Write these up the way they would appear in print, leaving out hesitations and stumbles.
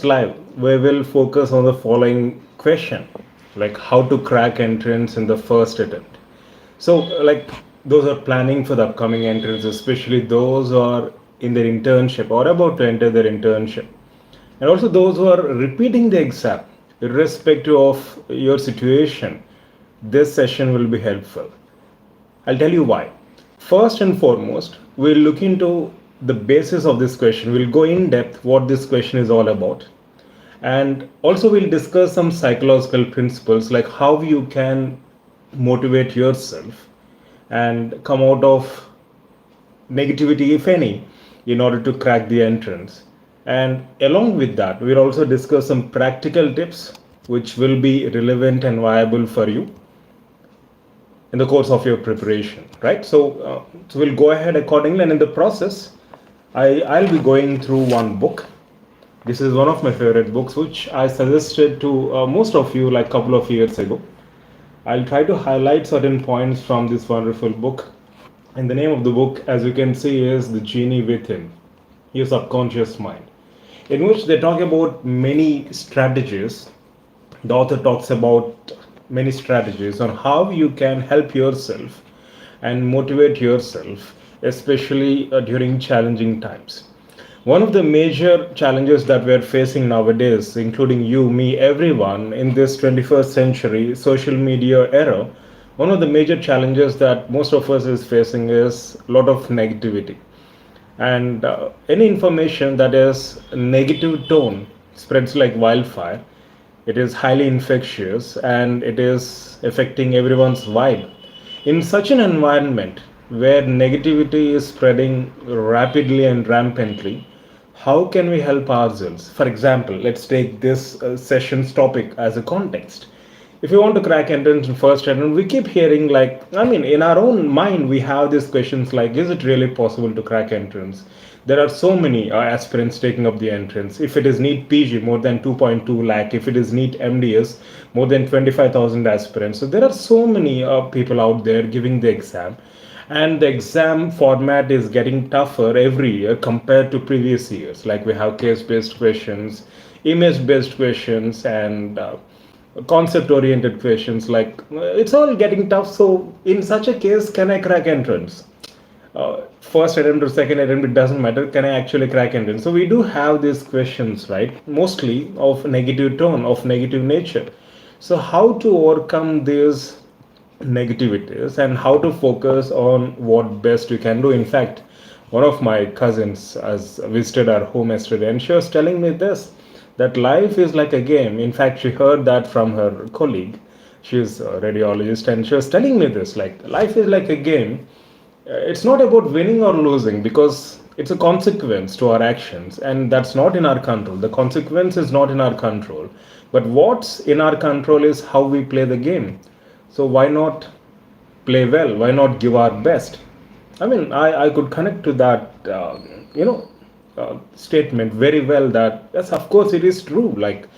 live, we will focus on the following question, like how to crack entrance in the first attempt. So, those are planning for the upcoming entrance, especially those who are in their internship or about to enter their internship, and also those who are repeating the exam, irrespective of your situation. This session will be helpful. I'll tell you why. First and foremost, we'll look into the basis of this question. We'll go in depth what this question is all about. And also, we'll discuss some psychological principles like how you can motivate yourself and come out of negativity, if any, in order to crack the entrance. And along with that, we'll also discuss some practical tips which will be relevant and viable for you in the course of your preparation, right? So we'll go ahead accordingly, and in the process, I'll be going through one book. This is one of my favorite books, which I suggested to most of you like a couple of years ago. I'll try to highlight certain points from this wonderful book. And the name of the book, as you can see, is The Genie Within, Your Subconscious Mind, in which they talk about many strategies. The author talks about many strategies on how you can help yourself and motivate yourself, especially during challenging times. One of the major challenges that we are facing nowadays, including you, me, everyone in this 21st century social media era, one of the major challenges that most of us is facing is a lot of negativity. And any information that is negative tone spreads like wildfire. It is highly infectious and it is affecting everyone's vibe. In such an environment where negativity is spreading rapidly and rampantly, how can we help ourselves? For example, let's take this session's topic as a context. If you want to crack entrance in first attempt, we keep hearing in our own mind, we have these questions like, is it really possible to crack entrance? There are so many aspirants taking up the entrance. If it is NEET PG, more than 2.2 lakh. If it is NEET MDS, more than 25,000 aspirants. So there are so many people out there giving the exam. And the exam format is getting tougher every year compared to previous years. Like we have case-based questions, image-based questions, and concept oriented questions. It's all getting tough. So in such a case, can I crack entrance? First attempt or second attempt, it doesn't matter. Can I actually crack entrance? So we do have these questions, right? Mostly of negative tone, of negative nature. So how to overcome these negativities and how to focus on what best you can do? In fact, one of my cousins has visited our home yesterday, and she was telling me this, that life is like a game. In fact, she heard that from her colleague. She's a radiologist, and she was telling me this, like life is like a game. It's not about winning or losing, because it's a consequence to our actions, and that's not in our control. The consequence is not in our control, but what's in our control is how we play the game. So why not play well? Why not give our best? I could connect to that statement very well, that yes, of course it is true. Like,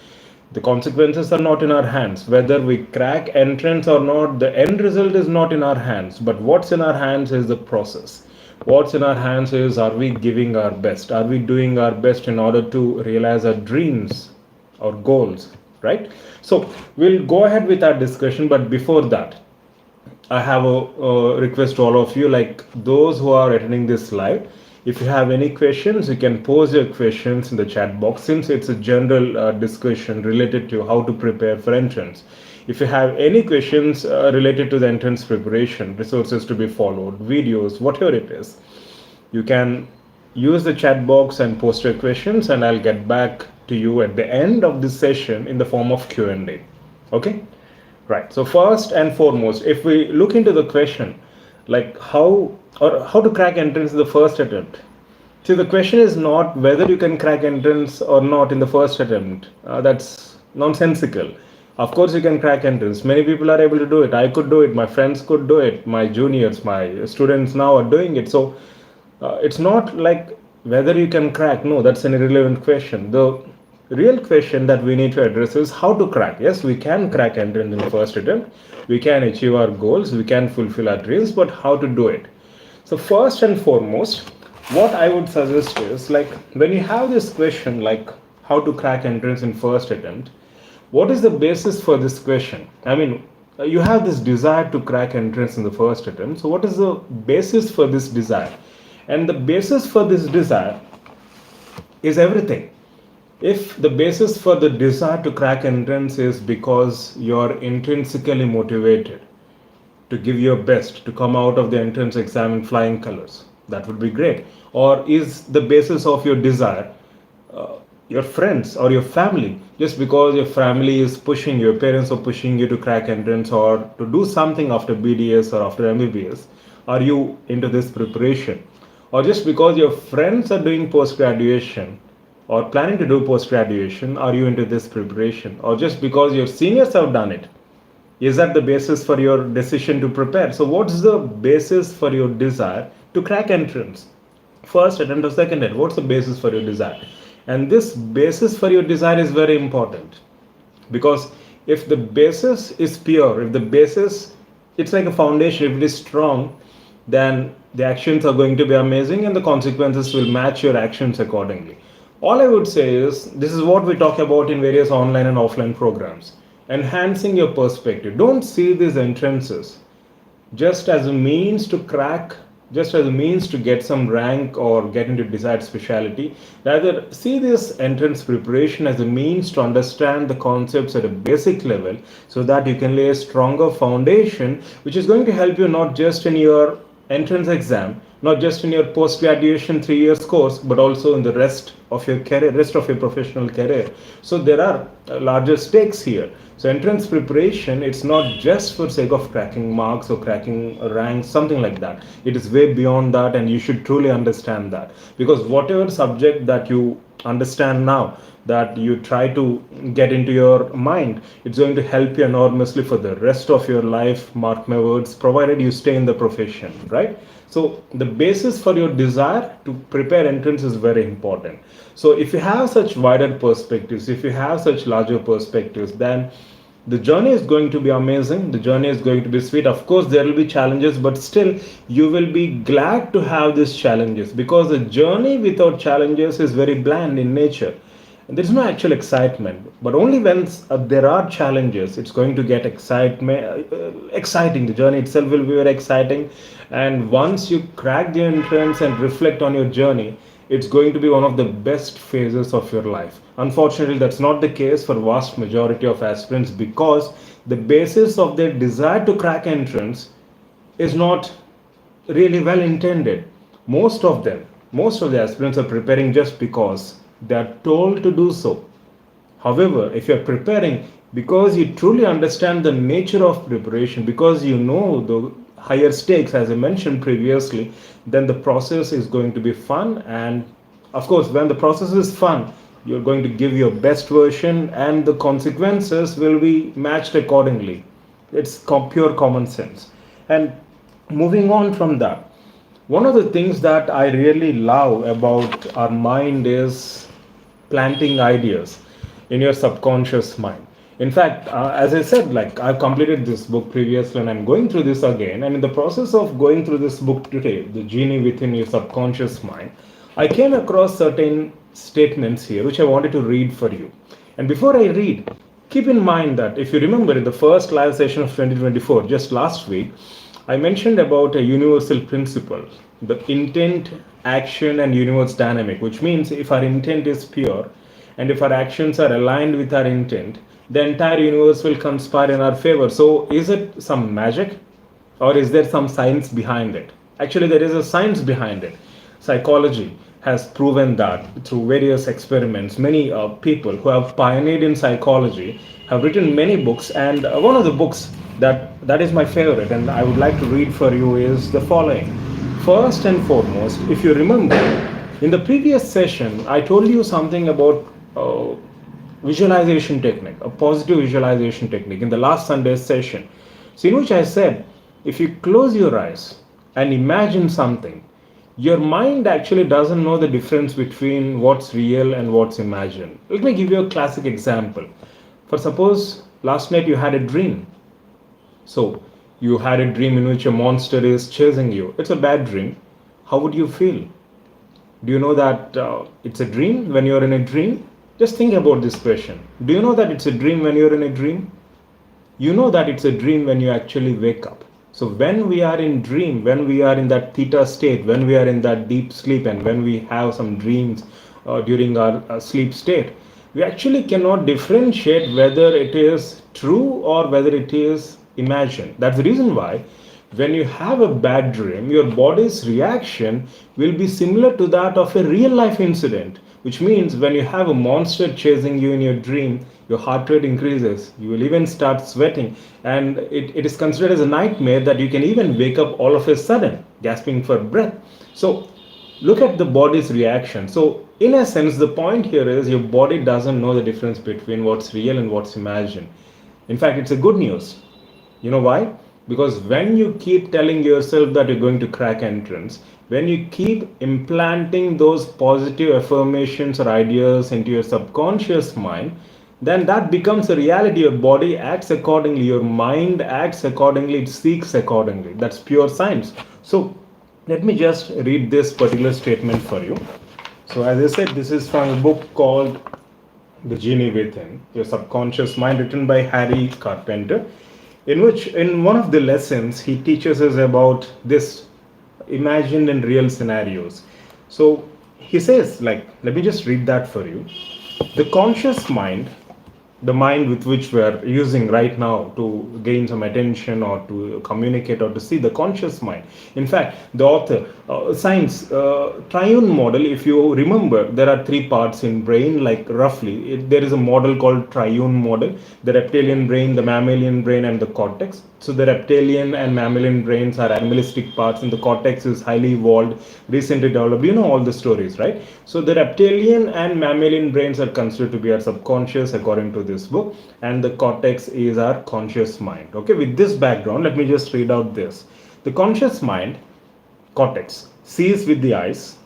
the consequences are not in our hands. Whether we crack entrance or not, the end result is not in our hands. But what's in our hands is the process. What's in our hands is, are we giving our best? Are we doing our best in order to realize our dreams or goals, right? So we'll go ahead with our discussion. But before that, I have a request to all of you, like those who are attending this live. If you have any questions, you can pose your questions in the chat box, since it's a general discussion related to how to prepare for entrance. If you have any questions related to the entrance preparation, resources to be followed, videos, whatever it is, you can use the chat box and post your questions, and I'll get back to you at the end of this session in the form of Q&A. Okay? Right. So first and foremost, if we look into the question, like how to crack entrance in the first attempt. See, the question is not whether you can crack entrance or not in the first attempt. That's nonsensical. Of course, you can crack entrance. Many people are able to do it. I could do it. My friends could do it. My juniors, my students now are doing it. So it's not like whether you can crack. No, that's an irrelevant question. The real question that we need to address is how to crack. Yes, we can crack entrance in the first attempt. We can achieve our goals. We can fulfill our dreams. But how to do it? So first and foremost, what I would suggest is, like, when you have this question like how to crack entrance in first attempt, what is the basis for this question? I mean, you have this desire to crack entrance in the first attempt. So what is the basis for this desire? And the basis for this desire is everything. If the basis for the desire to crack entrance is because you're intrinsically motivated to give your best to come out of the entrance exam in flying colors, that would be great. Or is the basis of your desire your friends or your family, just because your family is pushing, your parents are pushing you to crack entrance or to do something after BDS or after MBBS, are you into this preparation? Or just because your friends are doing post graduation or planning to do post graduation, are you into this preparation? Or just because your seniors have done it, is that the basis for your decision to prepare? So what's the basis for your desire to crack entrance, first attempt or second attempt? What's the basis for your desire? And this basis for your desire is very important, because if the basis is pure, if the basis, it's like a foundation, if it is strong, then the actions are going to be amazing and the consequences will match your actions accordingly. All I would say is, this is what we talk about in various online and offline programs: enhancing your perspective. Don't see these entrances just as a means to crack, just as a means to get some rank or get into desired specialty. Rather, see this entrance preparation as a means to understand the concepts at a basic level, so that you can lay a stronger foundation, which is going to help you not just in your entrance exam, not just in your post graduation 3 years course, but also in the rest of your career, rest of your professional career. So there are larger stakes here. So entrance preparation, it's not just for sake of cracking marks or cracking ranks, something like that. It is way beyond that, and you should truly understand that, because whatever subject that you understand now, that you try to get into your mind, it's going to help you enormously for the rest of your life, mark my words, provided you stay in the profession, right? So the basis for your desire to prepare entrance is very important. So if you have such wider perspectives, if you have such larger perspectives, then the journey is going to be amazing. The journey is going to be sweet. Of course, there will be challenges, but still you will be glad to have these challenges, because the journey without challenges is very bland in nature. There is no actual excitement, but only when there are challenges, it's going to get exciting. The journey itself will be very exciting, and once you crack the entrance and reflect on your journey, it's going to be one of the best phases of your life. Unfortunately, that's not the case for vast majority of aspirants, because the basis of their desire to crack entrance is not really well intended. Most of the aspirants are preparing just because they are told to do so. However, if you are preparing because you truly understand the nature of preparation, because you know the higher stakes, as I mentioned previously, then the process is going to be fun. And of course, when the process is fun, you're going to give your best version, and the consequences will be matched accordingly. It's pure common sense. And moving on from that, one of the things that I really love about our mind is planting ideas in your subconscious mind. In fact, as I said, like, I've completed this book previously and I'm going through this again. And in the process of going through this book today, The Genie Within Your Subconscious Mind, I came across certain statements here which I wanted to read for you. And before I read, keep in mind that if you remember in the first live session of 2024, just last week, I mentioned about a universal principle, the intent, action, and universe dynamic, which means if our intent is pure and if our actions are aligned with our intent, the entire universe will conspire in our favor. So, is it some magic, or is there some science behind it? Actually, there is a science behind it. Psychology has proven that through various experiments. Many people who have pioneered in psychology have written many books, and one of the books that is my favorite and I would like to read for you is the following. First and foremost, if you remember, in the previous session, I told you something about visualization technique, a positive visualization technique in the last Sunday's session. So in which I said, if you close your eyes and imagine something, your mind actually doesn't know the difference between what's real and what's imagined. Let me give you a classic example. For suppose last night you had a dream. So you had a dream in which a monster is chasing you. It's a bad dream. How would you feel? Do you know that it's a dream when you're in a dream? Just think about this question. Do you know that it's a dream when you're in a dream? You know that it's a dream when you actually wake up. So when we are in dream, when we are in that theta state, when we are in that deep sleep, and when we have some dreams during our sleep state, we actually cannot differentiate whether it is true or whether it is imagined. That's the reason why when you have a bad dream, your body's reaction will be similar to that of a real life incident, which means when you have a monster chasing you in your dream, your heart rate increases, you will even start sweating, and it is considered as a nightmare that you can even wake up all of a sudden, gasping for breath. So, look at the body's reaction. So, in a sense, the point here is your body doesn't know the difference between what's real and what's imagined. In fact, it's a good news. You know why? Because when you keep telling yourself that you're going to crack entrance, when you keep implanting those positive affirmations or ideas into your subconscious mind, then that becomes a reality. Your body acts accordingly, your mind acts accordingly, it seeks accordingly. That's pure science. So let me just read this particular statement for you. So as I said, this is from a book called The Genie Within, Your Subconscious Mind, written by Harry Carpenter, in which in one of the lessons he teaches us about this imagined and real scenarios. So he says, like, let me just read that for you. The conscious mind, the mind with which we are using right now to gain some attention or to communicate or to see, the conscious mind. In fact, the author, science triune model, if you remember, there are three parts in brain, like roughly. There is a model called triune model, the reptilian brain, the mammalian brain, and the cortex. So the reptilian and mammalian brains are animalistic parts, and the cortex is highly evolved, recently developed. You know all the stories, right? So the reptilian and mammalian brains are considered to be our subconscious according to this book, and the cortex is our conscious mind. Okay, with this background, let me just read out this. The conscious mind, cortex, sees with the eyes,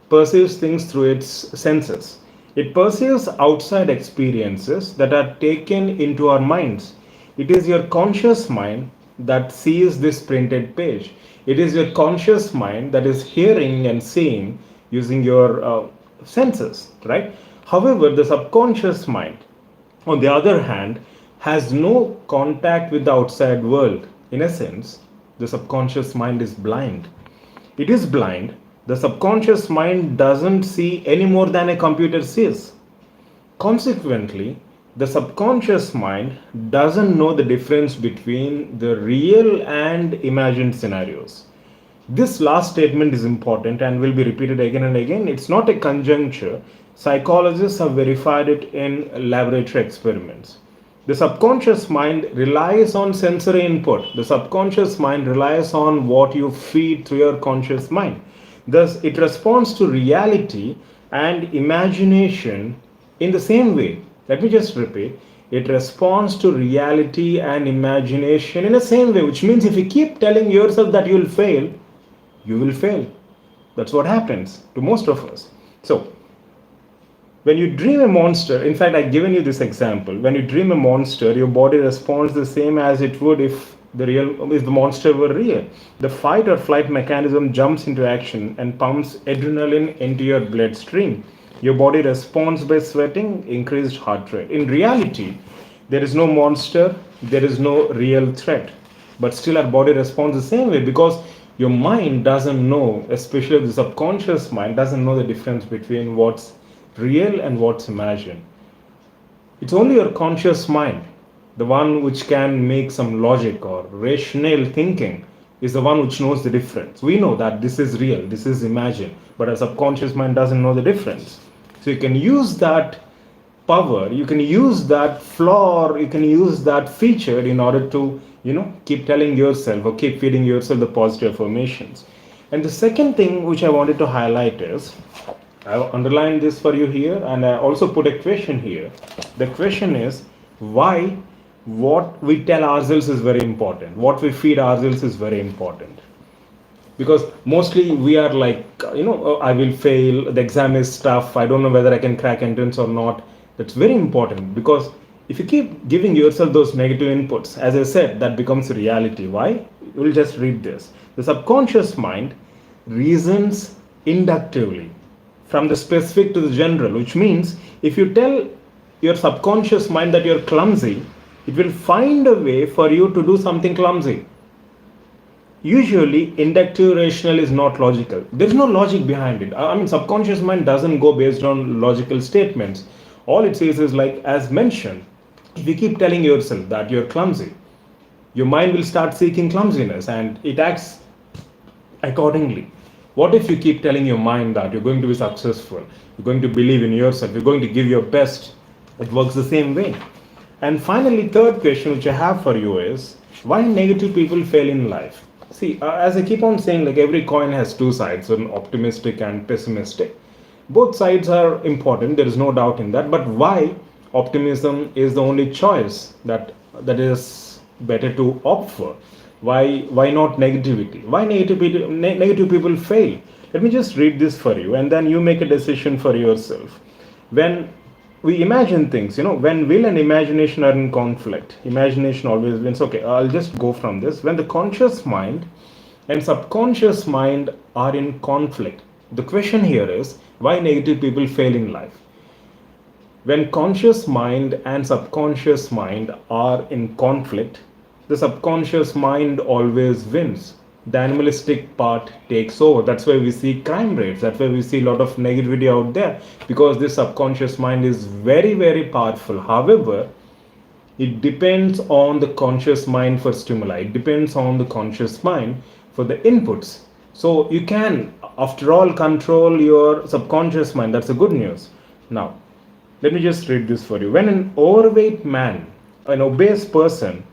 perceives things through its senses. It perceives outside experiences that are taken into our minds. It is your conscious mind that sees this printed page. It is your conscious mind that is hearing and seeing using your senses, right? However, the subconscious mind, on the other hand, has no contact with the outside world. In a sense, the subconscious mind is blind. It is blind. The subconscious mind doesn't see any more than a computer sees. Consequently, the subconscious mind doesn't know the difference between the real and imagined scenarios. This last statement is important and will be repeated again and again. It's not a conjecture. Psychologists have verified it in laboratory experiments. The subconscious mind relies on sensory input. The subconscious mind relies on what you feed through your conscious mind. Thus, it responds to reality and imagination in the same way. Let me just repeat. It responds to reality and imagination in the same way, which means if you keep telling yourself that you will fail, you will fail. That's what happens to most of us. So, when you dream a monster, in fact, I've given you this example. When you dream a monster, your body responds the same as it would if the monster were real. The fight or flight mechanism jumps into action and pumps adrenaline into your bloodstream. Your body responds by sweating, increased heart rate. In reality, there is no monster, there is no real threat. But still, our body responds the same way because your mind doesn't know, especially the subconscious mind, doesn't know the difference between what's real and what's imagined. It's only your conscious mind, the one which can make some logic or rational thinking, is the one which knows the difference. We know that this is real, this is imagined, but our subconscious mind doesn't know the difference. So you can use that power, you can use that flaw, or you can use that feature in order to, keep telling yourself or keep feeding yourself the positive affirmations. And the second thing which I wanted to highlight is, I've underlined this for you here, and I also put a question here. The question is, why what we tell ourselves is very important. What we feed ourselves is very important. Because mostly we are like, I will fail, the exam is tough, I don't know whether I can crack entrance or not. That's very important, because if you keep giving yourself those negative inputs, as I said, that becomes a reality. Why? We'll just read this. The subconscious mind reasons inductively. from the specific to the general, which means if you tell your subconscious mind that you're clumsy, it will find a way for you to do something clumsy. Usually, inductive rational is not logical. There's no logic behind it. I mean, subconscious mind doesn't go based on logical statements. All it says is, like, as mentioned, if you keep telling yourself that you're clumsy, your mind will start seeking clumsiness and it acts accordingly. What if you keep telling your mind that you're going to be successful, you're going to believe in yourself, you're going to give your best? It works the same way. And finally, third question which I have for you is, why negative people fail in life? See, as I keep on saying, like, every coin has two sides, an optimistic and pessimistic. Both sides are important, there is no doubt in that. But why optimism is the only choice that is better to opt for? Why not negativity? Why negative people fail? Let me just read this for you, and then you make a decision for yourself. When we imagine things, when will and imagination are in conflict, imagination always wins. Okay, I'll just go from this. When the conscious mind and subconscious mind are in conflict, the question here is, why negative people fail in life? When conscious mind and subconscious mind are in conflict, the subconscious mind always wins. The animalistic part takes over. That's why we see crime rates. That's why we see a lot of negativity out there, because this subconscious mind is very, very powerful. However, it depends on the conscious mind for stimuli. It depends on the conscious mind for the inputs. So you can, after all, control your subconscious mind. That's the good news. Now, let me just read this for you. When an overweight man, an obese person,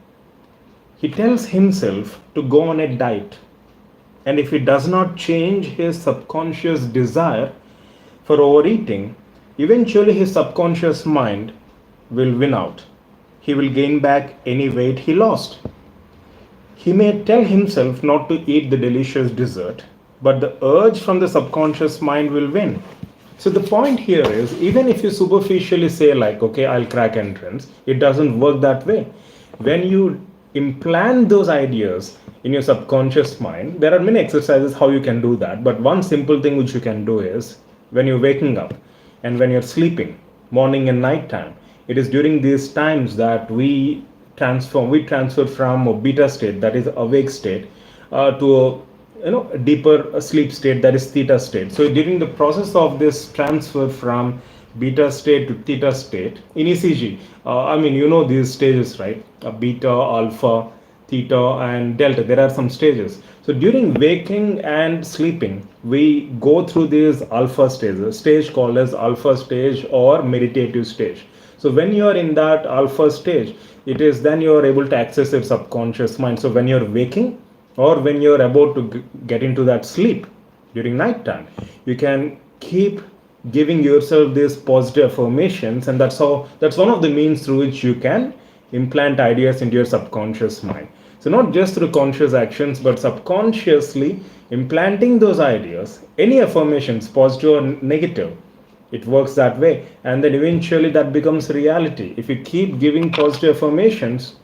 he tells himself to go on a diet, and if he does not change his subconscious desire for overeating, eventually his subconscious mind will win out. He will gain back any weight he lost. He may tell himself not to eat the delicious dessert, but the urge from the subconscious mind will win. So the point here is, even if you superficially say, like, okay, I'll crack entrance, it doesn't work that way. When you implant those ideas in your subconscious mind, there are many exercises how you can do that. But one simple thing which you can do is, when you're waking up and when you're sleeping, morning and night time, it is during these times that we transfer from a beta state, that is awake state, to a deeper sleep state, that is theta state. So during the process of this transfer from beta state to theta state in ECG, these stages, right? Beta, alpha, theta, and delta. There are some stages. So during waking and sleeping, we go through these alpha stages, a stage called as alpha stage or meditative stage. So when you are in that alpha stage, it is then you are able to access your subconscious mind. So when you're waking or when you're about to get into that sleep during night time, you can keep giving yourself these positive affirmations, and that's one of the means through which you can implant ideas into your subconscious mind. So not just through conscious actions, but subconsciously implanting those ideas, any affirmations, positive or negative, it works that way, and then eventually that becomes reality. If you keep giving positive affirmations,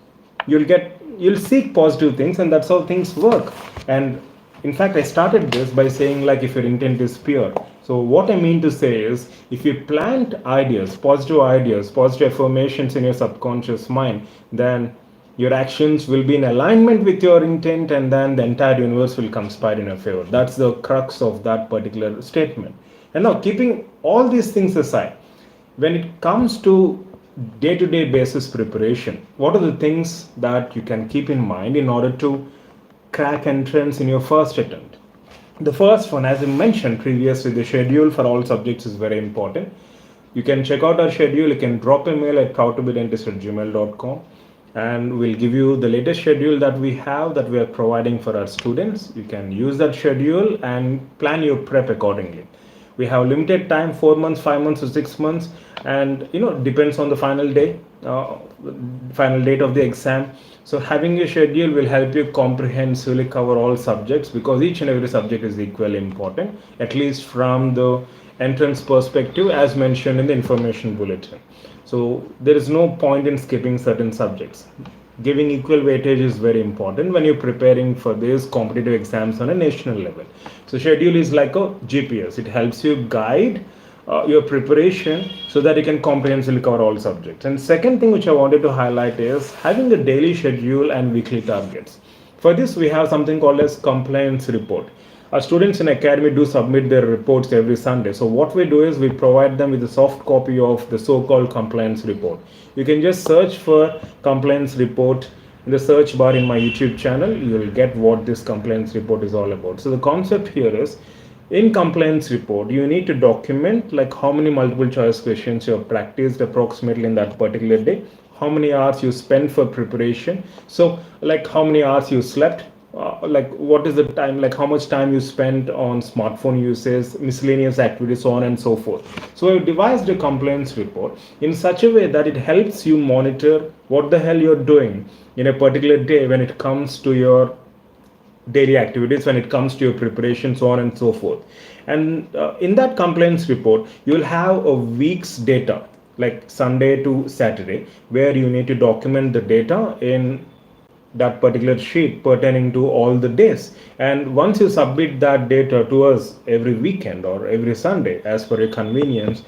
you'll seek positive things, and that's how things work. And in fact, I started this by saying, like, if your intent is pure. So what I mean to say is, if you plant ideas, positive affirmations in your subconscious mind, then your actions will be in alignment with your intent, and then the entire universe will conspire in your favor. That's the crux of that particular statement. And now, keeping all these things aside, when it comes to day-to-day basis preparation, what are the things that you can keep in mind in order to crack entrance in your first attempt? The first one, as I mentioned previously, the schedule for all subjects is very important. You can check out our schedule. You can drop a mail at proudtobedentist@gmail.com, and we'll give you the latest schedule that we are providing for our students. You can use that schedule and plan your prep accordingly. We have limited time, 4 months, 5 months, or 6 months, and depends on the final date of the exam. So having a schedule will help you comprehensively cover all subjects, because each and every subject is equally important, at least from the entrance perspective, as mentioned in the information bulletin. So there is no point in skipping certain subjects. giving equal weightage is very important when you're preparing for these competitive exams on a national level. So schedule is like a GPS. It helps you guide your preparation so that you can comprehensively cover all subjects. And second thing which I wanted to highlight is having a daily schedule and weekly targets. For this, we have something called as compliance report. Our students in academy do submit their reports every Sunday. So what we do is we provide them with a soft copy of the so-called compliance report. You can just search for compliance report in the search bar in my YouTube channel. You will get what this compliance report is all about. So the concept here is, in compliance report, you need to document like how many multiple choice questions you have practiced approximately in that particular day, how many hours you spent for preparation, so like how many hours you slept, like what is the time, like how much time you spent on smartphone uses, miscellaneous activities, so on and so forth. So I've devised a compliance report in such a way that it helps you monitor what the hell you're doing in a particular day when it comes to your daily activities, when it comes to your preparation, so on and so forth. And in that compliance report, you will have a week's data, like Sunday to Saturday, where you need to document the data in that particular sheet pertaining to all the days. And once you submit that data to us every weekend or every Sunday as per your convenience,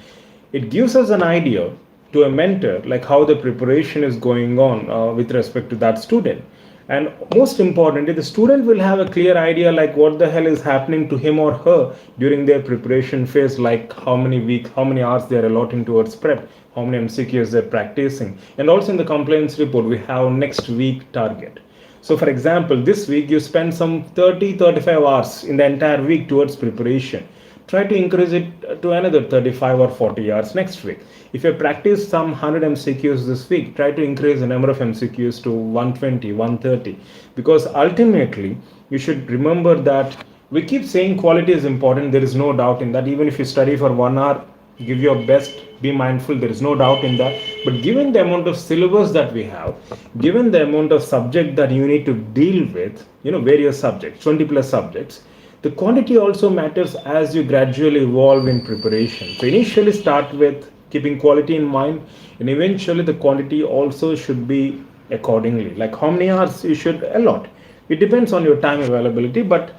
it gives us an idea to a mentor like how the preparation is going on with respect to that student. And most importantly, the student will have a clear idea like what the hell is happening to him or her during their preparation phase, like how many weeks, how many hours they are allotting towards prep, how many MCQs they're practicing. And also in the compliance report, we have next week target. So for example, this week you spend some 30-35 hours in the entire week towards preparation. Try to increase it to another 35 or 40 hours next week. If you practice some 100 MCQs this week, try to increase the number of MCQs to 120, 130. Because ultimately, you should remember that we keep saying quality is important. There is no doubt in that. Even if you study for 1 hour, give your best, be mindful, there is no doubt in that. But given the amount of syllabus that we have, given the amount of subject that you need to deal with, various subjects, 20 plus subjects, the quantity also matters as you gradually evolve in preparation. So initially start with keeping quality in mind, and eventually the quantity also should be accordingly. Like how many hours you should allot. It depends on your time availability, but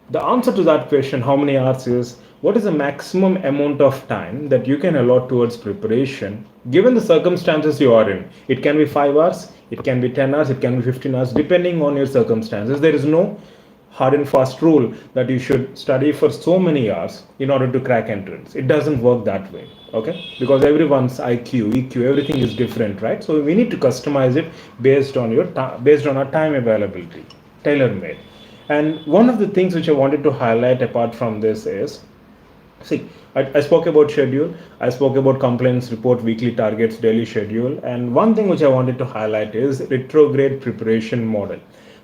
the answer to that question, how many hours, is what is the maximum amount of time that you can allot towards preparation given the circumstances you are in. It can be 5 hours, it can be 10 hours, it can be 15 hours, depending on your circumstances. There is no hard and fast rule that you should study for so many hours in order to crack entrance. It doesn't work that way, okay? Because everyone's IQ, EQ, everything is different, right? So we need to customize it based on based on our time availability, tailor-made. And one of the things which I wanted to highlight apart from this is, see, I spoke about schedule, I spoke about compliance report, weekly targets, daily schedule, and one thing which I wanted to highlight is retrograde preparation model.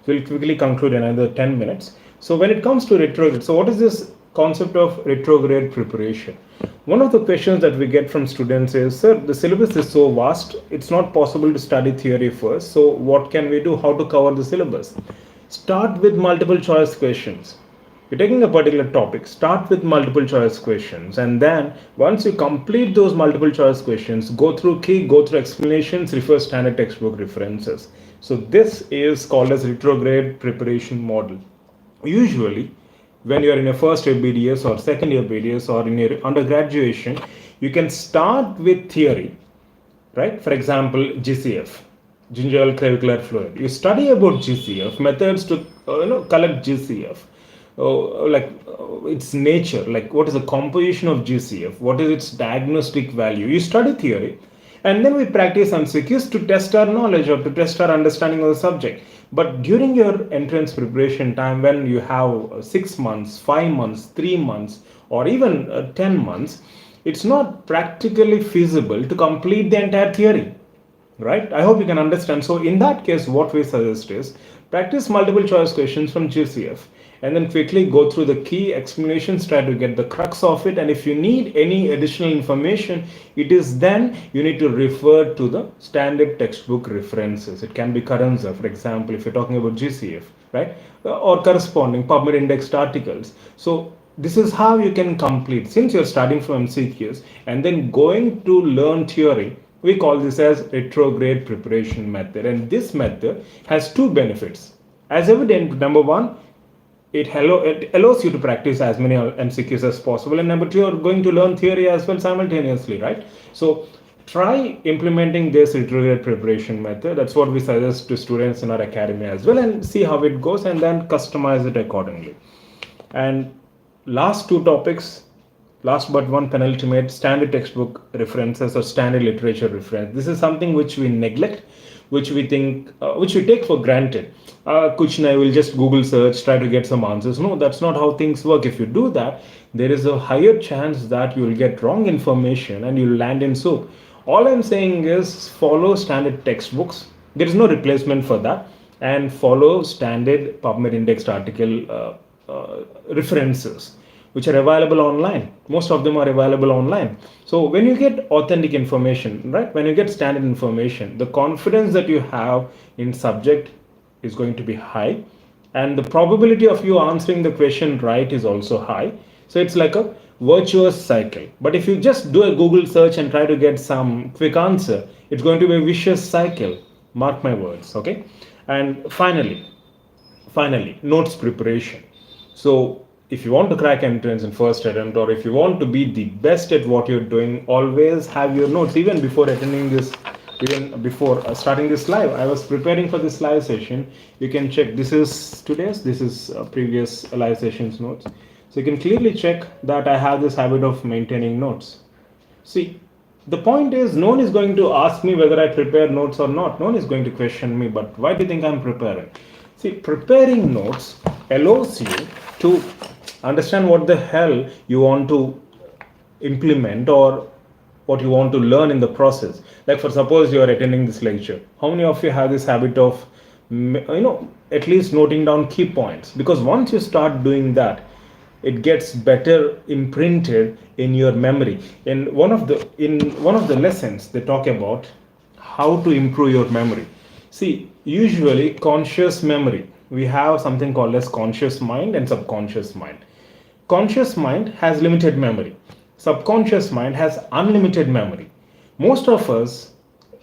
We'll quickly conclude in another 10 minutes. So when it comes to retrograde, so what is this concept of retrograde preparation? One of the questions that we get from students is, sir, the syllabus is so vast, it's not possible to study theory first. So what can we do? How to cover the syllabus? Start with multiple choice questions. You're taking a particular topic, start with multiple choice questions, and then once you complete those multiple choice questions, go through explanations, refer standard textbook references. So this is called as retrograde preparation model. Usually, when you are in a first year BDS or second year BDS or in your undergraduation, you can start with theory, right? For example, GCF, gingival clavicular fluid. You study about GCF, methods to collect GCF. Its nature, like what is the composition of GCF, what is its diagnostic value. You study theory, and then we practice MCQs to test our knowledge or to test our understanding of the subject. But during your entrance preparation time, when you have 6 months, 5 months, 3 months, or even 10 months, it's not practically feasible to complete the entire theory, right? I hope you can understand. So in that case, what we suggest is practice multiple choice questions from GCF, and then quickly go through the key explanations, try to get the crux of it. And if you need any additional information, it is then you need to refer to the standard textbook references. It can be Karanza, for example, if you're talking about GCF, right? Or corresponding PubMed indexed articles. So this is how you can complete, since you're starting from MCQs and then going to learn theory. We call this as retrograde preparation method, and this method has two benefits. As evident, number one, it allows you to practice as many MCQs as possible, and number two, you're going to learn theory as well simultaneously, right? So try implementing this retrograde preparation method. That's what we suggest to students in our academy as well, and see how it goes, and then customize it accordingly. And last two topics, last but one penultimate, standard textbook references or standard literature reference. This is something which we neglect, which we think, which we take for granted. Kuchna will just Google search, try to get some answers. No, that's not how things work. If you do that, there is a higher chance that you will get wrong information and you'll land in soup. All I'm saying is follow standard textbooks. There is no replacement for that, and follow standard PubMed indexed article references which are available online. Most of them are available online. So when you get authentic information, right, when you get standard information, the confidence that you have in subject is going to be high, and the probability of you answering the question right is also high. So it's like a virtuous cycle. But if you just do a Google search and try to get some quick answer, it's going to be a vicious cycle. Mark my words. Okay. And finally, notes preparation. So if you want to crack entrance in first attempt, or if you want to be the best at what you're doing, always have your notes. Even before attending this, even before starting this live, I was preparing for this live session. You can check, this is today's, this is previous live sessions notes. So you can clearly check that I have this habit of maintaining notes. See, the point is, no one is going to ask me whether I prepare notes or not. No one is going to question me, but why do you think I'm preparing? See, preparing notes allows you to understand what the hell you want to implement or what you want to learn in the process. Like, for suppose you are attending this lecture, how many of you have this habit of at least noting down key points? Because once you start doing that, it gets better imprinted in your memory. In one of the lessons, they talk about how to improve your memory. See, usually conscious memory, we have something called as conscious mind and subconscious mind. Conscious mind has limited memory. Subconscious mind has unlimited memory. Most of us,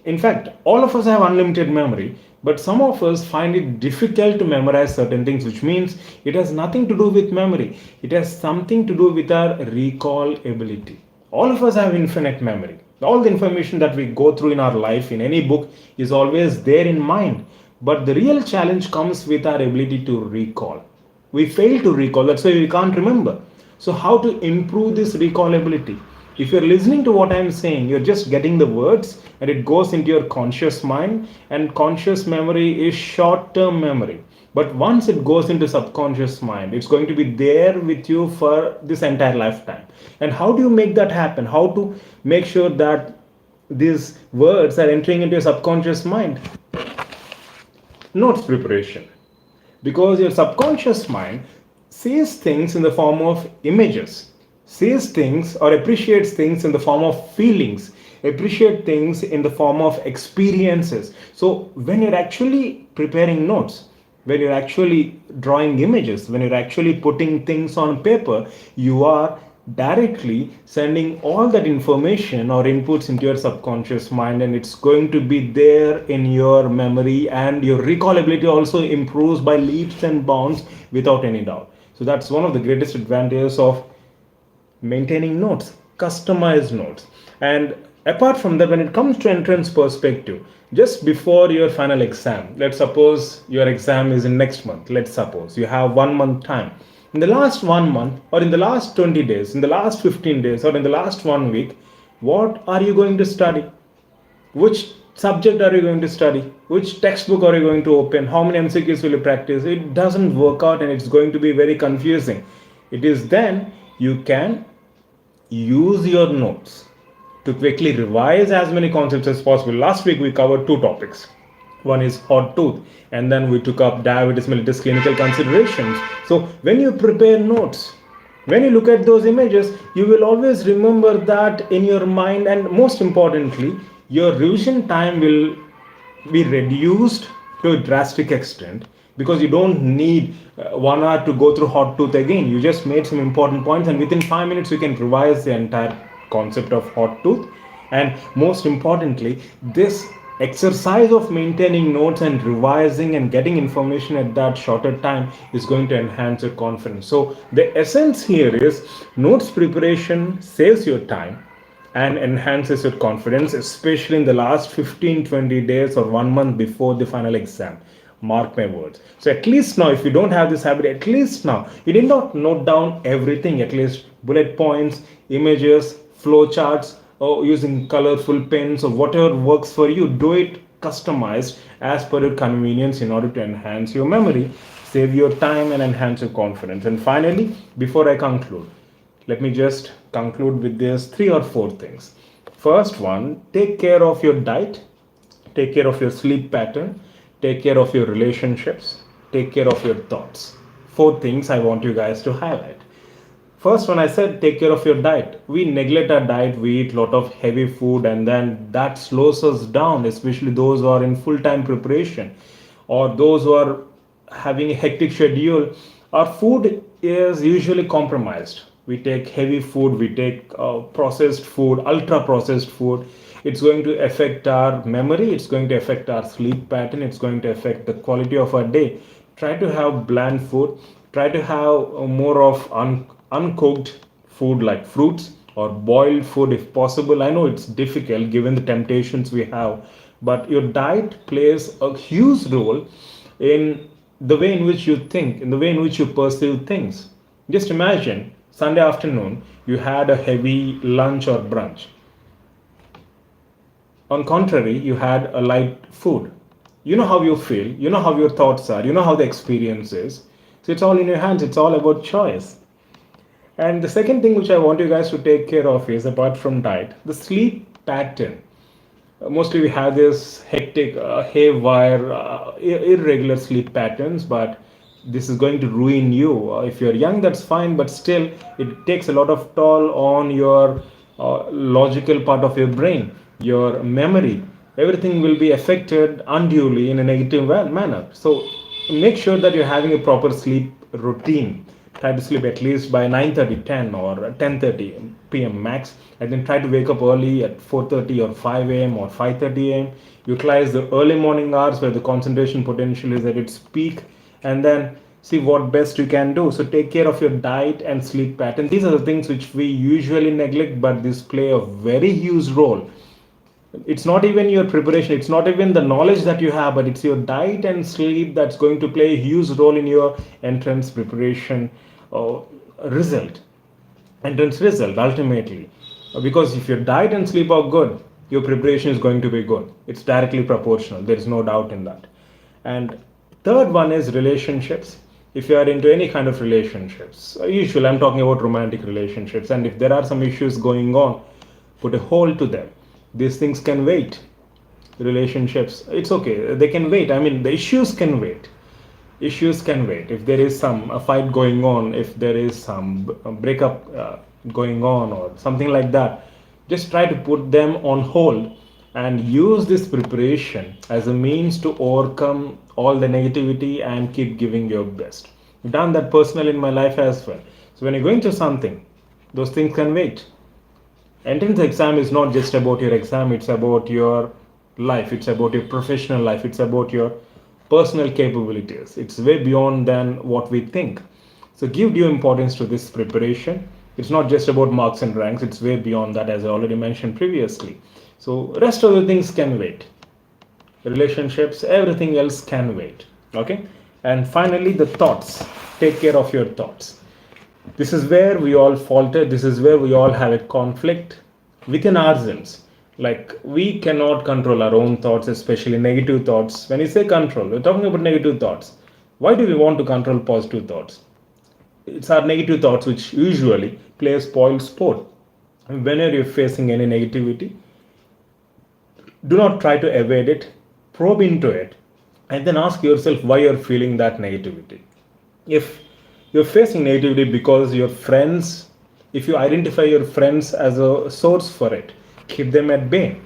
in fact, all of us have unlimited memory, but some of us find it difficult to memorize certain things, which means it has nothing to do with memory. It has something to do with our recall ability. All of us have infinite memory. All the information that we go through in our life, in any book, is always there in mind. But the real challenge comes with our ability to recall. We fail to recall, that's why we can't remember. So how to improve this recall ability? If you're listening to what I'm saying, you're just getting the words and it goes into your conscious mind, and conscious memory is short-term memory. But once it goes into subconscious mind, it's going to be there with you for this entire lifetime. And how do you make that happen? How to make sure that these words are entering into your subconscious mind? Notes preparation. Because your subconscious mind sees things in the form of images, sees things or appreciates things in the form of feelings, appreciate things in the form of experiences. So when you're actually preparing notes, when you're actually drawing images, when you're actually putting things on paper, you are directly sending all that information or inputs into your subconscious mind, and it's going to be there in your memory, and your recall ability also improves by leaps and bounds without any doubt. So that's one of the greatest advantages of maintaining notes, customized notes. And apart from that, when it comes to entrance perspective, just before your final exam, let's suppose your exam is in next month, let's suppose you have 1 month time. In the last 1 month, or in the last 20 days, in the last 15 days, or in the last 1 week, what are you going to study? Which subject are you going to study? Which textbook are you going to open? How many MCQs will you practice? It doesn't work out and it's going to be very confusing. It is then you can use your notes to quickly revise as many concepts as possible. Last week we covered 2 topics. One is hot tooth, and then we took up diabetes mellitus clinical considerations. So when you prepare notes, when you look at those images, you will always remember that in your mind, and most importantly, your revision time will be reduced to a drastic extent, because you don't need 1 hour to go through hot tooth again. You just made some important points, and within 5 minutes you can revise the entire concept of hot tooth, And most importantly, this exercise of maintaining notes and revising and getting information at that shorter time is going to enhance your confidence. So the essence here is notes preparation saves your time and enhances your confidence, especially in the last 15-20 days or 1 month before the final exam. Mark my words. So at least now, if you don't have this habit, at least now you did not note down everything, at least bullet points, images, flow charts, or using colorful pens or whatever works for you. Do it customized as per your convenience in order to enhance your memory, save your time, and enhance your confidence. And finally, before I conclude, let me just conclude with this three or four things. First one, take care of your diet, take care of your sleep pattern, take care of your relationships, take care of your thoughts. Four things I want you guys to highlight. First one, I said take care of your diet. We neglect our diet, we eat a lot of heavy food, and then that slows us down, especially those who are in full time preparation or those who are having a hectic schedule. Our food is usually compromised. We take heavy food, we take processed food, ultra processed food. It's going to affect our memory, it's going to affect our sleep pattern, it's going to affect the quality of our day. Try to have bland food, try to have more of uncooked food like fruits or boiled food if possible. I know it's difficult given the temptations we have, but your diet plays a huge role in the way in which you think, in the way in which you perceive things. Just imagine Sunday afternoon you had a heavy lunch or brunch. On contrary, you had a light food. You know how you feel, you know how your thoughts are, you know how the experience is. So it's all in your hands, it's all about choice. And the second thing which I want you guys to take care of is, apart from diet, the sleep pattern. Mostly we have this hectic, haywire, irregular sleep patterns, but this is going to ruin you. If you're young, that's fine, but still, it takes a lot of toll on your logical part of your brain, your memory. Everything will be affected unduly in a negative manner. So make sure that you're having a proper sleep routine. Try to sleep at least by 9:30, 10 or 10:30 p.m. max, and then try to wake up early at 4:30 or 5 a.m. or 5:30 a.m. Utilize the early morning hours where the concentration potential is at its peak, and then see what best you can do. So take care of your diet and sleep pattern. These are the things which we usually neglect, but these play a very huge role. It's not even your preparation, it's not even the knowledge that you have, but it's your diet and sleep that's going to play a huge role in your entrance preparation uh, result entrance result ultimately. Because if your diet and sleep are good, your preparation is going to be good. It's directly proportional, there is no doubt in that. And third one is relationships. If you are into any kind of relationships, usually I'm talking about romantic relationships, and if there are some issues going on, put a hold to them. These things can wait. Relationships, it's okay, they can wait. I mean, the issues can wait. Issues can wait. If there is some a fight going on, if there is some breakup going on or something like that, just try to put them on hold and use this preparation as a means to overcome all the negativity and keep giving your best. I've done that personally in my life as well. So when you're going through something, those things can wait. Entrance exam is not just about your exam, it's about your life, it's about your professional life, it's about your personal capabilities. It's way beyond than what we think. So give due importance to this preparation. It's not just about marks and ranks, it's way beyond that, as I already mentioned previously. So rest of the things can wait. Relationships, everything else can wait. Okay? And finally, the thoughts. Take care of your thoughts. This is where we all falter. This is where we all have a conflict within ourselves. Like, we cannot control our own thoughts, especially negative thoughts. When you say control, we're talking about negative thoughts. Why do we want to control positive thoughts? It's our negative thoughts which usually play a spoiled sport. And whenever you're facing any negativity, do not try to evade it, probe into it, and then ask yourself why you're feeling that negativity. If you're facing negativity because your friends, if you identify your friends as a source for it, keep them at bay.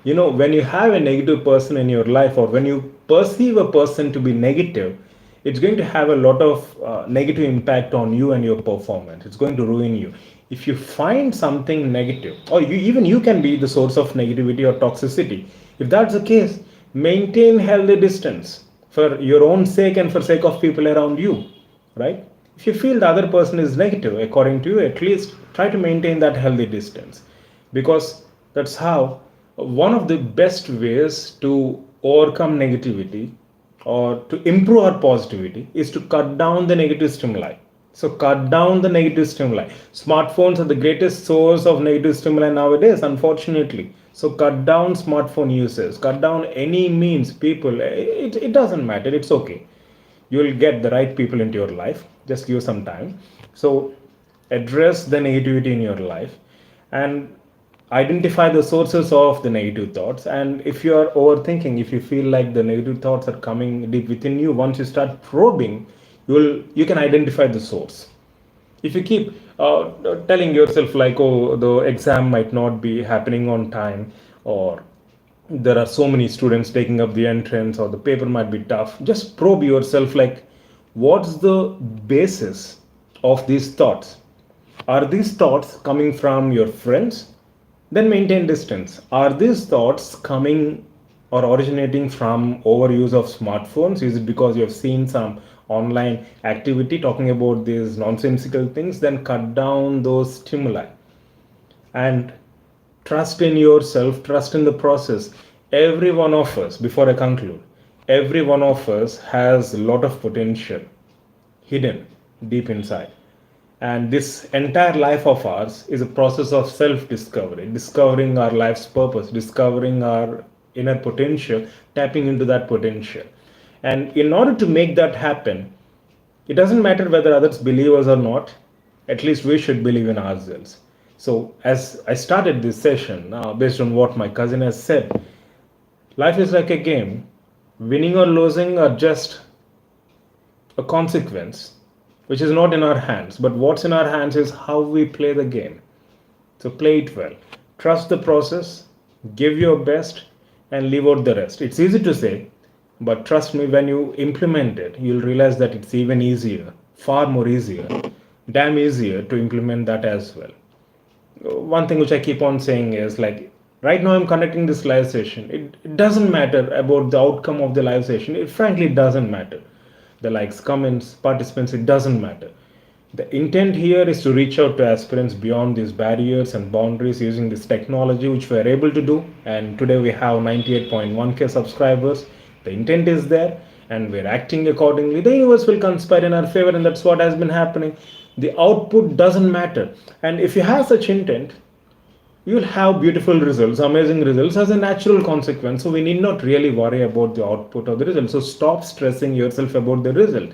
You know, when you have a negative person in your life, or when you perceive a person to be negative, it's going to have a lot of negative impact on you and your performance. It's going to ruin you. If you find something negative, or you can be the source of negativity or toxicity, if that's the case, maintain healthy distance for your own sake and for sake of people around you, right? If you feel the other person is negative according to you, at least try to maintain that healthy distance, because that's how one of the best ways to overcome negativity or to improve our positivity is to cut down the negative stimuli. So cut down the negative stimuli. Smartphones are the greatest source of negative stimuli nowadays, unfortunately. So cut down smartphone uses, cut down any means, people. It doesn't matter, it's okay. You will get the right people into your life. Just give some time. So address the negativity in your life and identify the sources of the negative thoughts. And if you are overthinking, if you feel like the negative thoughts are coming deep within you, once you start probing, you can identify the source. If you keep telling yourself like, oh, the exam might not be happening on time, or there are so many students taking up the entrance, or the paper might be tough, just probe yourself like, what's the basis of these thoughts? Are these thoughts coming from your friends? Then maintain distance. Are these thoughts coming or originating from overuse of smartphones? Is it because you have seen some online activity talking about these nonsensical things? Then cut down those stimuli and trust in yourself, trust in the process. Every one of us, before I conclude, every one of us has a lot of potential hidden deep inside. And this entire life of ours is a process of self discovery, discovering our life's purpose, discovering our inner potential, tapping into that potential. And in order to make that happen, it doesn't matter whether others believe us or not, at least we should believe in ourselves. So, as I started this session, based on what my cousin has said, life is like a game. Winning or losing are just a consequence, which is not in our hands. But what's in our hands is how we play the game. So play it well. Trust the process, give your best, and leave out the rest. It's easy to say, but trust me, when you implement it, you'll realize that it's even easier, far more easier, damn easier to implement that as well. One thing which I keep on saying is like, right now I'm conducting this live session. It doesn't matter about the outcome of the live session. It frankly doesn't matter. The likes, comments, participants, it doesn't matter. The intent here is to reach out to aspirants beyond these barriers and boundaries using this technology, which we are able to do. And today we have 98.1k subscribers. The intent is there and we're acting accordingly. The universe will conspire in our favor, and that's what has been happening. The output doesn't matter. And if you have such intent, you'll have beautiful results, amazing results as a natural consequence. So we need not really worry about the output or the result. So stop stressing yourself about the result.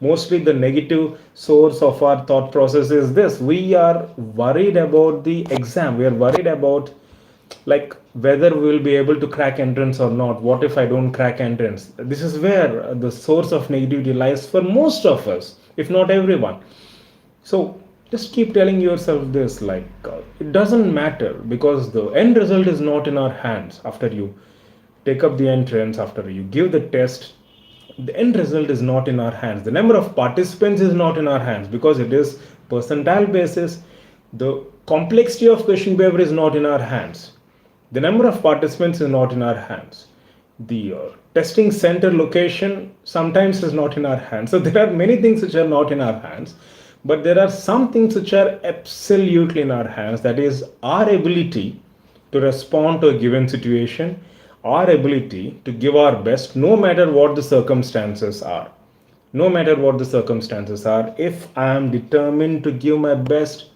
Mostly the negative source of our thought process is this: we are worried about the exam, we are worried about like whether we will be able to crack entrance or not. What if I don't crack entrance? This is where the source of negativity lies for most of us, if not everyone. So just keep telling yourself this like, it doesn't matter, because the end result is not in our hands. After you take up the entrance, after you give the test, the end result is not in our hands. The number of participants is not in our hands, because it is percentile basis. The complexity of question paper is not in our hands. The number of participants is not in our hands. The testing center location sometimes is not in our hands. So there are many things which are not in our hands, but there are some things which are absolutely in our hands. That is our ability to respond to a given situation, our ability to give our best no matter what the circumstances are. No matter what the circumstances are, if I am determined to give my best,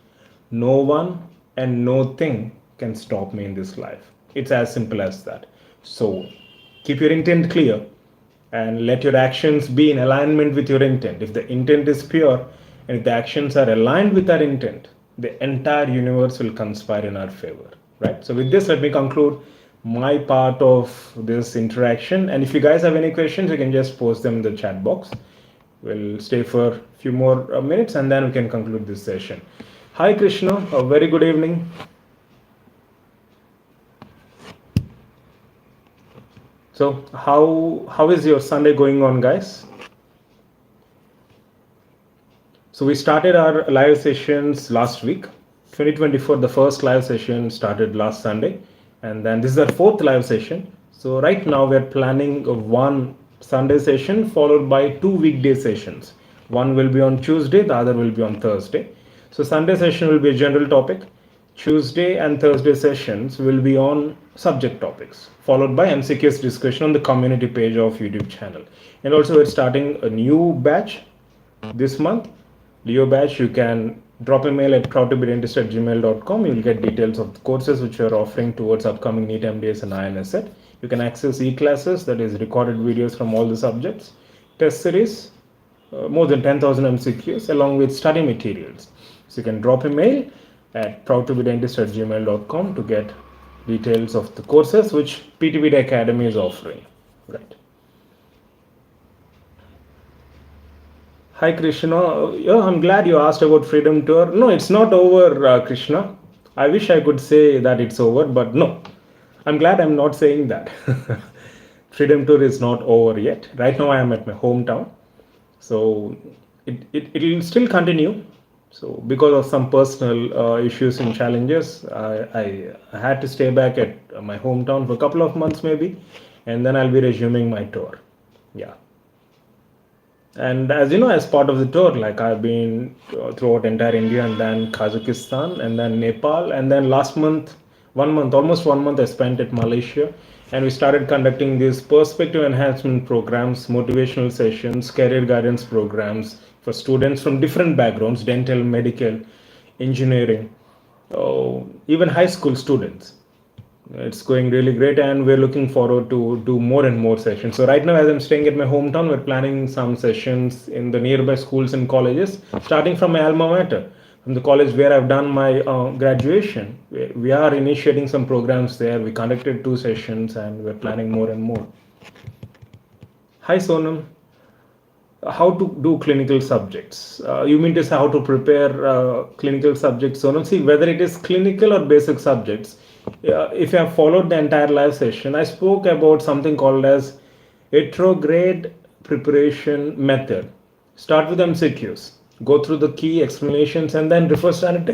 no one and no thing can stop me in this life. It's as simple as that. So keep your intent clear and let your actions be in alignment with your intent. If the intent is pure and if the actions are aligned with our intent, the entire universe will conspire in our favor, right? So with this, let me conclude my part of this interaction. And if you guys have any questions, you can just post them in the chat box. We'll stay for a few more minutes and then we can conclude this session. Hi Krishna, a very good evening. So how is your Sunday going on, guys? So we started our live sessions last week. 2024, the first live session started last Sunday, and then this is our fourth live session. So right now we're planning one Sunday session followed by two weekday sessions. One will be on Tuesday, the other will be on Thursday. So Sunday session will be a general topic. Tuesday and Thursday sessions will be on subject topics, followed by MCQs discussion on the community page of YouTube channel. And also we're starting a new batch this month, Leo batch. You can drop a mail at proudtobedentist@gmail.com. You'll get details of the courses which we're offering towards upcoming NEET, MDS and INS set. You can access e-classes, that is recorded videos from all the subjects, test series, more than 10,000 MCQs along with study materials. So you can drop a mail at proudtobedentist@gmail.com to get details of the courses which PTBD Academy is offering. Right. Hi Krishna. Yeah, I'm glad you asked about Freedom Tour. No, it's not over, Krishna. I wish I could say that it's over, but no. I'm glad I'm not saying that. Freedom Tour is not over yet. Right now I am at my hometown. So it'll still continue. So because of some personal issues and challenges, I had to stay back at my hometown for a couple of months maybe, and then I'll be resuming my tour. Yeah. And as you know, as part of the tour, like I've been throughout entire India and then Kazakhstan and then Nepal, and then last month, almost 1 month I spent at Malaysia, and we started conducting these perspective enhancement programs, motivational sessions, career guidance programs for students from different backgrounds, dental, medical, engineering, even high school students. It's going really great, and we're looking forward to do more and more sessions. So right now, as I'm staying at my hometown, we're planning some sessions in the nearby schools and colleges, starting from my alma mater, from the college where I've done my graduation. We are initiating some programs there. We conducted 2 sessions, and we're planning more and more. Hi Sonam. How to do clinical subjects? You mean to say how to prepare clinical subjects, Sonam? See, whether it is clinical or basic subjects, if you have followed the entire live session, I spoke about something called as Retrograde preparation method. Start with MCQs, go through the key explanations, and then refer standard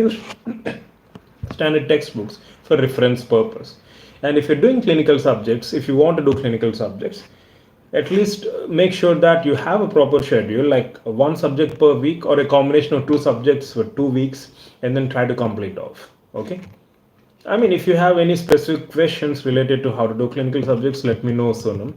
textbooks for reference purpose. And if you're doing clinical subjects, if you want to do clinical subjects, at least make sure that you have a proper schedule, like 1 subject per week or a combination of 2 subjects for 2 weeks, and then try to complete off. Okay. I mean, if you have any specific questions related to how to do clinical subjects, let me know, Sonam.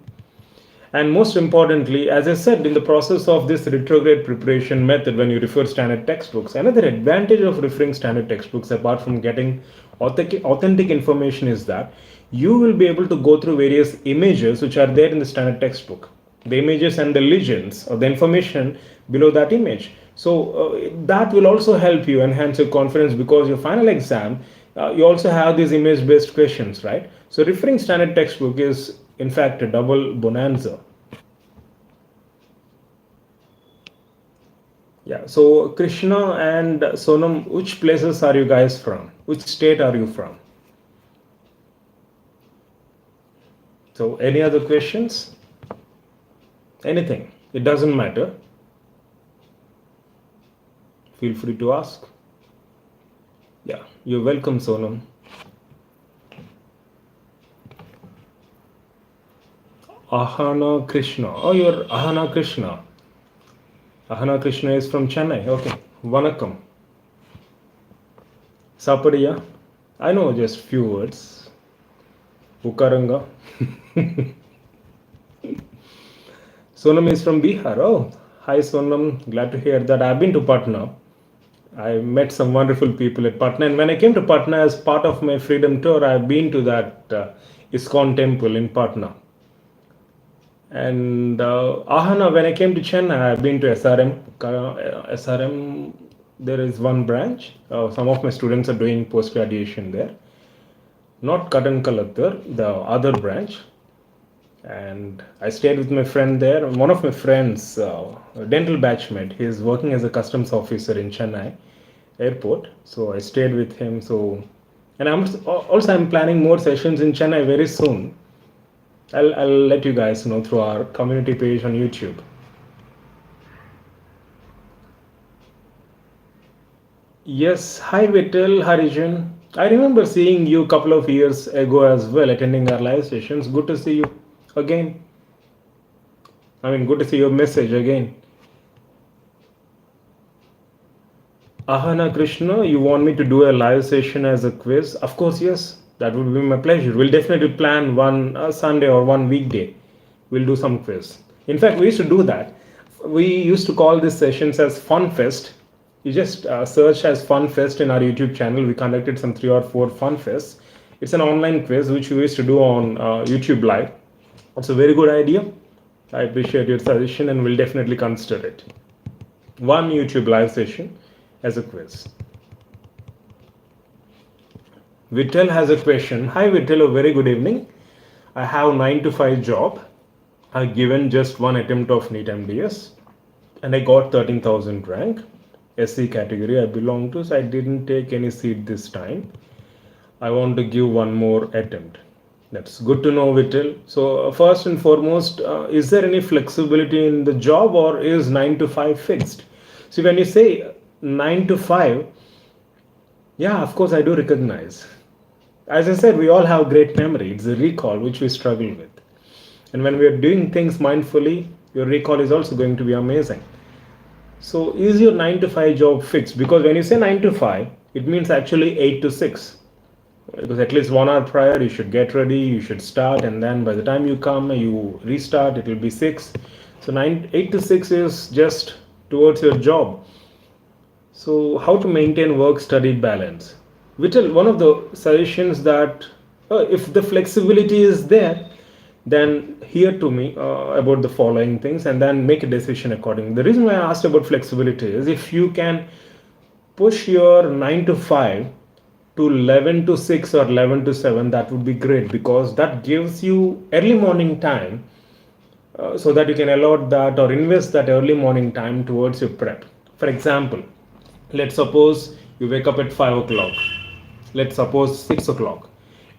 And most importantly, as I said, in the process of this retrograde preparation method, when you refer standard textbooks, another advantage of referring standard textbooks, apart from getting authentic information, is that you will be able to go through various images which are there in the standard textbook, the images and the legends or the information below that image. So that will also help you enhance your confidence, because your final exam, you also have these image based questions, right? So referring standard textbook is in fact a double bonanza. Yeah, so Krishna and Sonam, which places are you guys from? Which state are you from? So any other questions? Anything, it doesn't matter. Feel free to ask. Yeah, you're welcome, Sonam. Ahana Krishna. Oh, you're Ahana Krishna. Ahana Krishna is from Chennai. Okay. Vanakkam. Sapadiya. I know just few words. Ukaranga. Sonam is from Bihar. Oh, hi Sonam. Glad to hear that. I've been to Patna. I met some wonderful people at Patna, and when I came to Patna as part of my Freedom Tour, I've been to that ISKCON temple in Patna. And Ahana, when I came to Chennai, I've been to SRM. SRM, there is one branch. Some of my students are doing post-graduation there. Not Kadankalathur, the other branch. And I stayed with my friend there. One of my friends, a dental batchmate, he is working as a customs officer in Chennai airport. So I stayed with him. So, and I'm planning more sessions in Chennai very soon. I'll let you guys know through our community page on YouTube. Yes, hi Vittal, Harijan. I remember seeing you a couple of years ago as well, attending our live sessions. Good to see you again. I mean, good to see your message again. Ahana Krishna, you want me to do a live session as a quiz? Of course, yes. That would be my pleasure. We'll definitely plan one Sunday or one weekday. We'll do some quiz. In fact, we used to do that. We used to call these sessions as Fun Fest. You just search as Fun Fest in our YouTube channel. We conducted some 3 or 4 Fun Fests. It's an online quiz which we used to do on YouTube Live. It's a very good idea. I appreciate your suggestion and will definitely consider it. One YouTube live session as a quiz. Vittel has a question. Hi Vittel, a very good evening. I have 9 to 5 job. I've given just one attempt of NEET MDS and I got 13,000 rank. SC category I belong to, so I didn't take any seat this time. I want to give one more attempt. That's good to know, Vittel. So first and foremost, is there any flexibility in the job or is 9 to 5 fixed? See, when you say 9 to 5, yeah, of course I do recognize. As I said, we all have great memory. It's the recall which we struggle with. And when we are doing things mindfully, your recall is also going to be amazing. So is your 9 to 5 job fixed? Because when you say 9 to 5, it means actually 8 to 6. Because at least 1 hour prior, you should get ready, you should start, and then by the time you come, you restart, it will be 6. So 8 to 6 is just towards your job. So how to maintain work-study balance? Vittel, one of the suggestions that if the flexibility is there, then hear to me about the following things and then make a decision accordingly. The reason why I asked about flexibility is if you can push your 9 to 5 to 11 to 6 or 11 to 7, that would be great because that gives you early morning time so that you can allot that or invest that early morning time towards your prep. For example, let's suppose you wake up at 5 o'clock. Let's suppose 6 o'clock.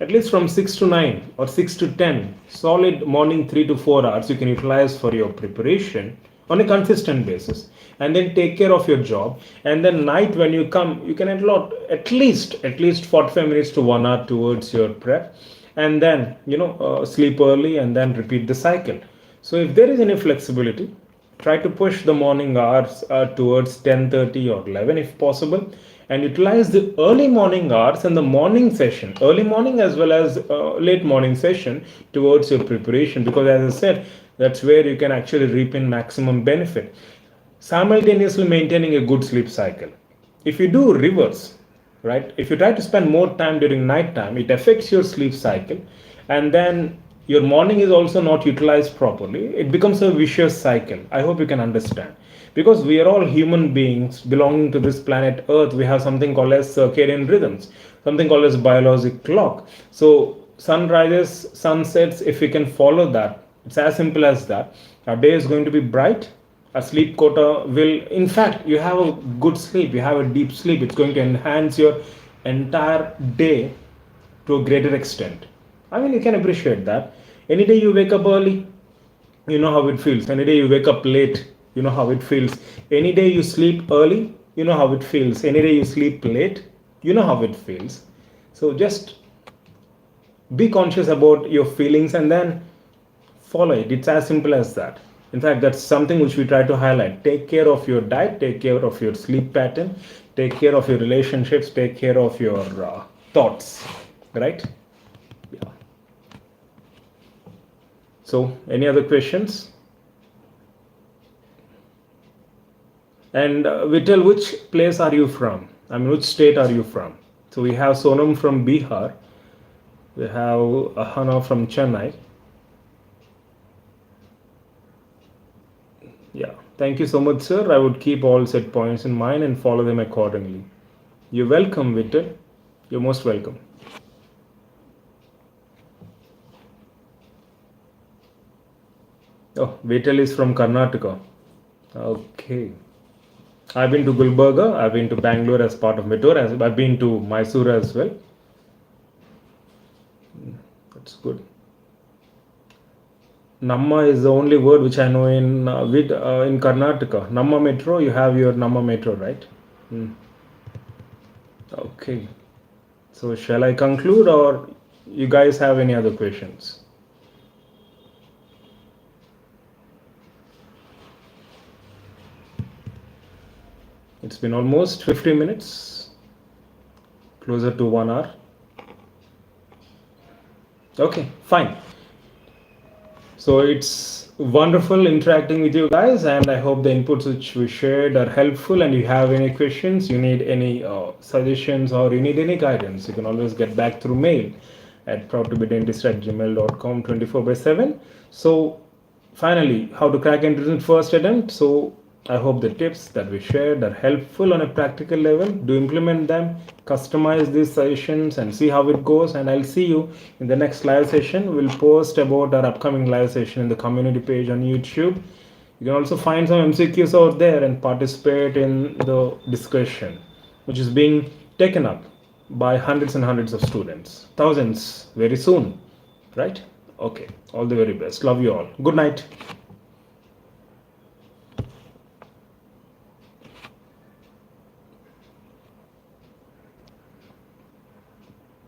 At least from 6 to 9 or 6 to 10, solid morning 3 to 4 hours you can utilize for your preparation on a consistent basis and then take care of your job, and then night when you come you can allot at least 45 minutes to 1 hour towards your prep, and then sleep early and then repeat the cycle. So if there is any flexibility, try to push the morning hours towards 10:30 or 11 if possible, and utilize the early morning hours and the morning session, early morning as well as late morning session towards your preparation, because as I said, that's where you can actually reap in maximum benefit, simultaneously maintaining a good sleep cycle. If you do reverse, right, if you try to spend more time during night time, it affects your sleep cycle, and then your morning is also not utilized properly. It becomes a vicious cycle. I hope you can understand, because we are all human beings belonging to this planet earth. We have something called as circadian rhythms, something called as biologic clock. So sun rises, sun sets, if we can follow that, it's as simple as that. Our day is going to be bright. A sleep quota will, in fact, you have a good sleep, you have a deep sleep, it's going to enhance your entire day to a greater extent. I mean, you can appreciate that. Any day you wake up early, you know how it feels. Any day you wake up late, you know how it feels. Any day you sleep early, you know how it feels. Any day you sleep late, you know how it feels. So just be conscious about your feelings and then follow it. It's as simple as that. In fact, that's something which we try to highlight. Take care of your diet, take care of your sleep pattern, take care of your relationships, take care of your thoughts, right? Yeah. So any other questions? And Vittel, which place are you from? I mean, which state are you from? So we have Sonam from Bihar. We have Ahana from Chennai. Yeah, thank you so much, sir. I would keep all set points in mind and follow them accordingly. You're welcome, Vittel. You're most welcome. Oh, Vittel is from Karnataka. Okay. I've been to Gulbarga, I've been to Bangalore as part of Metro, I've been to Mysore as well. That's good. Namma is the only word which I know in Karnataka. Namma Metro, you have your Namma Metro, right? Okay. So shall I conclude, or you guys have any other questions? It's been almost 50 minutes, closer to 1 hour. Okay, fine. So it's wonderful interacting with you guys, and I hope the inputs which we shared are helpful. And you have any questions, you need any suggestions, or you need any guidance, you can always get back through mail at proudtobedentist@gmail.com 24 by 7. So finally, how to crack entrance in first attempt. So I hope the tips that we shared are helpful on a practical level. Do implement them, customize these sessions, and see how it goes. And I'll see you in the next live session. We'll post about our upcoming live session in the community page on YouTube. You can also find some MCQs out there and participate in the discussion, which is being taken up by hundreds and hundreds of students, thousands very soon, right? Okay, all the very best. Love you all. Good night.